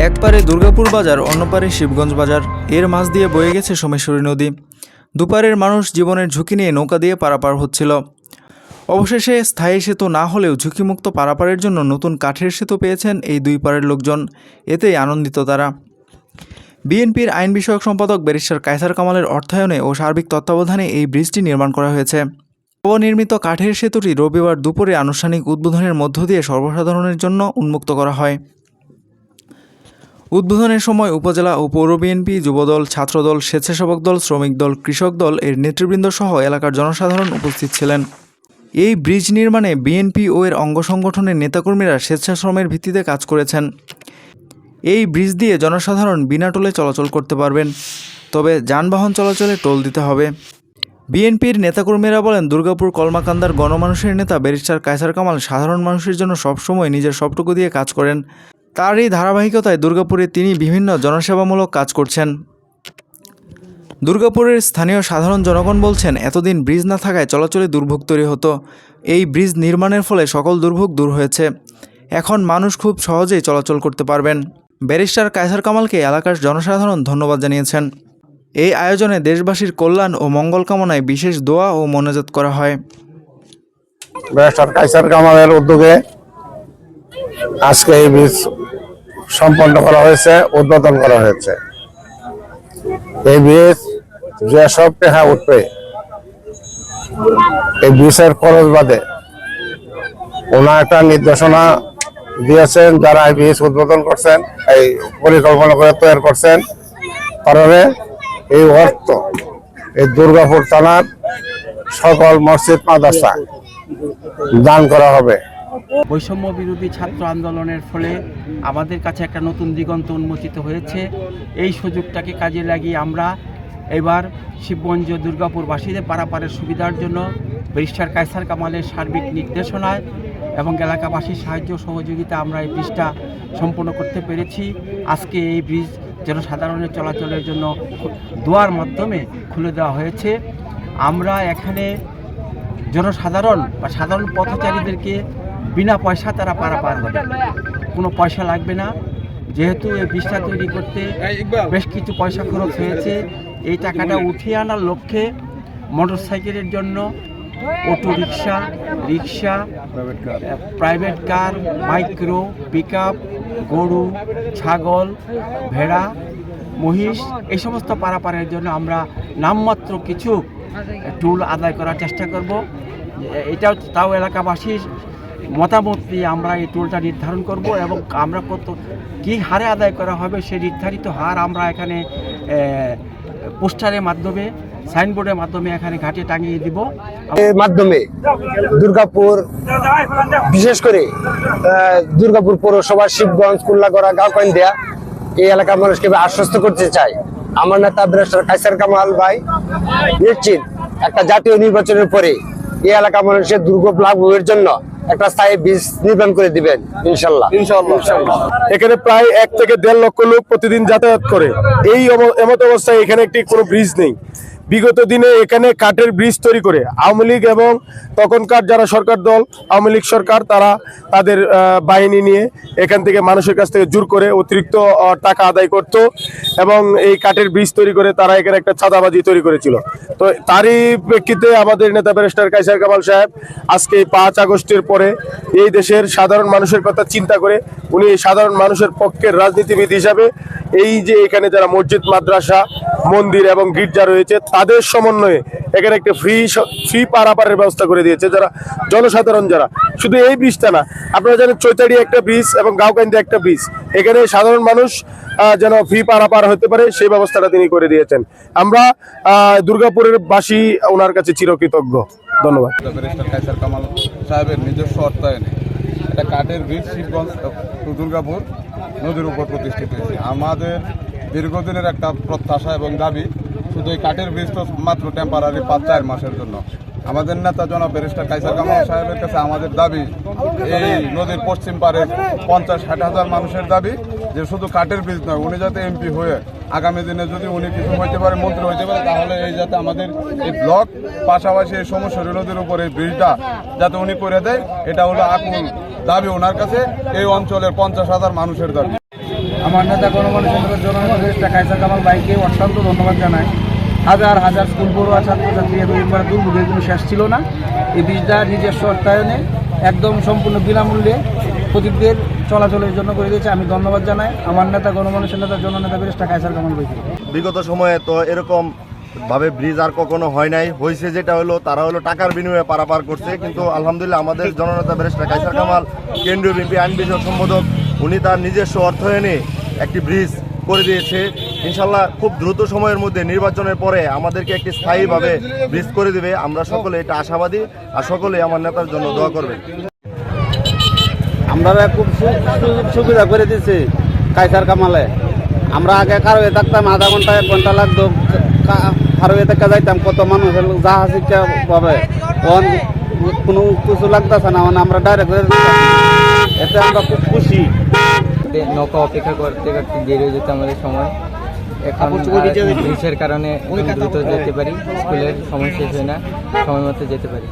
এক পারে দুর্গাপুর বাজার, অন্য পারে শিবগঞ্জ বাজার। এর মাঝ দিয়ে বয়ে গেছে সোমেশ্বরী নদী। দুপারের মানুষ জীবনের ঝুঁকি নিয়ে নৌকা দিয়ে পারাপার হচ্ছিল। অবশেষে স্থায়ী সেতু না হলেও ঝুঁকিমুক্ত পারাপারের জন্য নতুন কাঠের সেতু পেয়েছেন এই দুই পারের লোকজন। এতেই আনন্দিত তারা। বিএনপির আইন বিষয়ক সম্পাদক ব্যারিস্টার কায়সার কামালের অর্থায়নে ও সার্বিক তত্ত্বাবধানে এই ব্রিজটি নির্মাণ করা হয়েছে। নবনির্মিত কাঠের সেতুটি রবিবার দুপুরে আনুষ্ঠানিক উদ্বোধনের মধ্য দিয়ে সর্বসাধারণের জন্য উন্মুক্ত করা হয়। উদ্বোধনের সময় উপজেলা ও পৌর বিএনপি, যুবদল, ছাত্রদল, স্বেচ্ছাসেবক দল, শ্রমিক দল, কৃষক দল এর নেতৃবৃন্দ সহ এলাকার জনসাধারণ উপস্থিত ছিলেন। এই ব্রিজ নির্মাণে বিএনপি ও এর অঙ্গ সংগঠনের নেতাকর্মীরা স্বেচ্ছাশ্রমের ভিত্তিতে কাজ করেছেন। এই ব্রিজ দিয়ে জনসাধারণ বিনা টোলে চলাচল করতে পারবেন, তবে যানবাহন চলাচলে টোল দিতে হবে। বিএনপির নেতাকর্মীরা বলেন, দুর্গাপুর কলমাকান্দার গণমানুষের নেতা ব্যারিস্টার কায়সার কামাল সাধারণ মানুষের জন্য সবসময় নিজের সবটুকু দিয়ে কাজ করেন। তার এই ধারাবাহিকতায় দুর্গাপুরে তিনি বিভিন্ন জনসেবামূলক কাজ করছেন। দুর্গাপুরের স্থানীয় সাধারণ জনগণ বলছেন, এতদিন ব্রিজ না থাকায় চলাচলে দুর্ভোগ তৈরি হতো। এই ব্রিজ নির্মাণের ফলে সকল দুর্ভোগ দূর হয়েছে। এখন মানুষ খুব সহজেই চলাচল করতে পারবেন। ব্যারিস্টার কায়সার কামালকে এলাকার জনসাধারণ ধন্যবাদ জানিয়েছেন। এই আয়োজনে দেশবাসীর কল্যাণ ও মঙ্গল কামনায় বিশেষ দোয়া ও মোনাজাত করা হয়। ব্যারিস্টার কায়সার কামালের উদ্যোগে আজকে এই ব্রিজ সম্পন্ন করা হয়েছে, উদ্বোধন করা হয়েছে। এই ব্রিজ যেসব টাকা উঠবে এই ব্রিজের খরচ বাদে ওনার একটা নির্দেশনা দিয়েছেন, যারা এই ব্রিজ উদ্বোধন করছেন, এই পরিকল্পনা করে তৈরি করছেন, কারণে এই অর্থ এই দুর্গাপুর থানার সকল মসজিদ মাদ্রাসা দান করা হবে। বৈষম্য বিরোধী ছাত্র আন্দোলনের ফলে আমাদের কাছে একটা নতুন দিগন্ত উন্মোচিত হয়েছে। এই সুযোগটাকে কাজে লাগিয়ে আমরা এবার শিবগঞ্জ দুর্গাপুরবাসীদের পারাপারের সুবিধার জন্য ব্যারিস্টার কায়সার কামালের সার্বিক নির্দেশনায় এবং এলাকাবাসীর সাহায্য সহযোগিতা আমরা এই ব্রিজটা সম্পন্ন করতে পেরেছি। আজকে এই ব্রিজ জনসাধারণের চলাচলের জন্য দোয়ার মাধ্যমে খুলে দেওয়া হয়েছে। আমরা এখানে জনসাধারণ বা সাধারণ পথচারীদেরকে বিনা পয়সা তারা পারাপার হবে, কোনো পয়সা লাগবে না। যেহেতু এই ব্রিজটা তৈরি করতে বেশ কিছু পয়সা খরচ হয়েছে, এই টাকাটা উঠিয়ে আনার লক্ষ্যে মোটরসাইকেলের জন্য auto rickshaw, private car, micro, pickup, গরু, ছাগল, ভেড়া, মহিষ এই সমস্ত পারাপারের জন্য আমরা নামমাত্র কিছু টোল আদায় করার চেষ্টা করব। এটাও তাও এলাকাবাসীর মতামত দিয়ে আমরা এই টোলটা নির্ধারণ করব এবং আমরা কী হারে আদায় করা হবে সেই নির্ধারিত হার আমরা এখানে পোস্টারের মাধ্যমে, সাইনবোর্ডের মাধ্যমে এখানে ঘাটে টাঙিয়ে দিব। এর মাধ্যমে দুর্গাপুর, বিশেষ করে দুর্গাপুর পৌরসভা, শিবগঞ্জ, কুল্লাগড়া, গাঁওকান্দিয়া এই এলাকার মানুষকে আশ্বস্ত করতে চাই, আমার নেতা ব্যারিস্টার কায়সার কামাল ভাই নিশ্চিত একটা জাতীয় নির্বাচনের পরে এই এলাকার মানুষের দুর্ভোগ লাঘবের জন্য একটা স্থায়ী ব্রিজ নির্মাণ করে দিবেন ইনশাল্লাহ। এখানে প্রায় 1 থেকে 1.5 লক্ষ লোক প্রতিদিন যাতায়াত করে। এই এমত অবস্থায় এখানে একটি কোনো ব্রিজ নেই। বিগত দিনে এখানে কাঠের ব্রিজ তৈরি করে আওয়ামী লীগ এবং তখনকার যারা সরকার দল, আওয়ামী লীগ সরকার, তারা তাদের বাহিনী নিয়ে এখান থেকে মানুষের কাছ থেকে জোর করে অতিরিক্ত টাকা আদায় করত এবং এই কাঠের ব্রিজ তৈরি করে তারা এখানে একটা চাঁদাবাজি তৈরি করেছিল। তো তারই প্রেক্ষিতে আমাদের নেতা ব্যারিস্টার কায়সার কামাল সাহেব আজকে 5 আগস্টের পরে এই দেশের সাধারণ মানুষের কথা চিন্তা করে উনি সাধারণ মানুষের পক্ষের রাজনীতিবিদ হিসাবে এই যে এখানে যারা মসজিদ, মাদ্রাসা, মন্দির এবং গির্জা রয়েছে তাদের সমন্বয়ে এখানে একটা ফ্রি পারাপারের ব্যবস্থা করে দিয়েছে। যারা জনসাধারণ, যারা শুধু এই ব্রিজটা না, আপনারা জানেন চৈতারি একটা ব্রিজ এবং গাঁওকান্দি একটা ব্রিজ, এখানে সাধারণ মানুষ যেন ফ্রি পারাপার হতে পারে সেই ব্যবস্থাটা তিনি করে দিয়েছেন। আমরা দুর্গাপুরের বাসী ওনার কাছে চিরকৃতজ্ঞ। ধন্যবাদ। ব্যারিস্টার কায়সার কামাল সাহেবের নিজস্ব অর্থায়নে একটা কাঠের ব্রিজ শিবগঞ্জ দুর্গাপুর নদীর উপর প্রতিষ্ঠিত হয়েছে। আমাদের দীর্ঘদিনের একটা প্রত্যাশা এবং দাবি, শুধু এই কাঠের ব্রিজ তো মাত্র টেম্পারারি 5-4 মাসের জন্য। আমাদের নেতা জনাব ব্যারিস্টার কায়সার কামাল সাহেবের কাছে আমাদের দাবি, এই নদীর পশ্চিম পারে 50-60 হাজার মানুষের দাবি যে শুধু কাঠের ব্রিজ নয়, উনি যাতে এমপি হয়ে আগামী দিনে যদি উনি কিছু হইতে পারে, মন্ত্রী হইতে পারে, তাহলে এই যাতে আমাদের এই ব্লক পাশাপাশি এই সোমেশ্বরী নদীর উপর এই ব্রিজটা যাতে উনি করে দেয়, এটা হলো আকুল দাবি ওনার কাছে, এই অঞ্চলের 50,000 মানুষের দাবি। আমার নেতা গণমানুষের জননেতা কায়সার কামাল ভাইকে অত্যন্ত ধন্যবাদ জানাই। হাজার হাজার স্কুল পড়ুয়া ছাত্রছাত্রী এতদিন পরে দুর্ভোগের কোনো শেষ ছিল না। এই ব্রিজটা নিজস্ব অর্থায়নে একদম সম্পূর্ণ বিনামূল্যে প্রদীপদের চলাচলের জন্য করে দিয়েছে। আমি ধন্যবাদ জানাই আমার নেতা গণমানুষের নেতা জননেতা ব্যারিস্টার কায়সার কামাল ভাইকে। বিগত সময়ে তো এরকম ভাবে ব্রিজ আর কখনো হয় নাই, হয়েছে যেটা হলো তারা হলো টাকার বিনিময়ে পারাপার করছে। কিন্তু আলহামদুলিল্লাহ আমাদের জননেতা ব্যারিস্টার কায়সার কামাল, কেন্দ্রীয় বিএনপি আইন বিষয়ক সম্পাদক, উনি তার নিজস্ব অর্থায়নে একটি ব্রিজ করে দিয়েছে। ইনশাল্লাহ খুব দ্রুত সময়ের মধ্যে নির্বাচনের পরে আমাদেরকে একটি স্থায়ীভাবে ব্রিজ করে দিবে। আমরা সকলে এটা আশাবাদী, আর সকলে আমার নেতার জন্য দোয়া করবেন। আমরা খুব সুবিধা করে দিচ্ছি কায়সার কামালে। আমরা আগে কারোয়ে থাকতাম আধা ঘন্টা 1 ঘন্টা লাগতো, কারোয়ে থেকে যাইতাম কত মানুষ যাহা শিক্ষা পাবে, কোনো কিছু লাগতেছে না, মানে আমরা ডাইরেক্ট এতে আমরা খুব খুশি। নৌকা অপেক্ষা করতে করতে দেরি হয়ে যেত আমাদের সময়। এখন ব্রিজের কারণে দ্রুত যেতে পারি, স্কুলের সময় শেষ হয় না, সময় মতো যেতে পারি।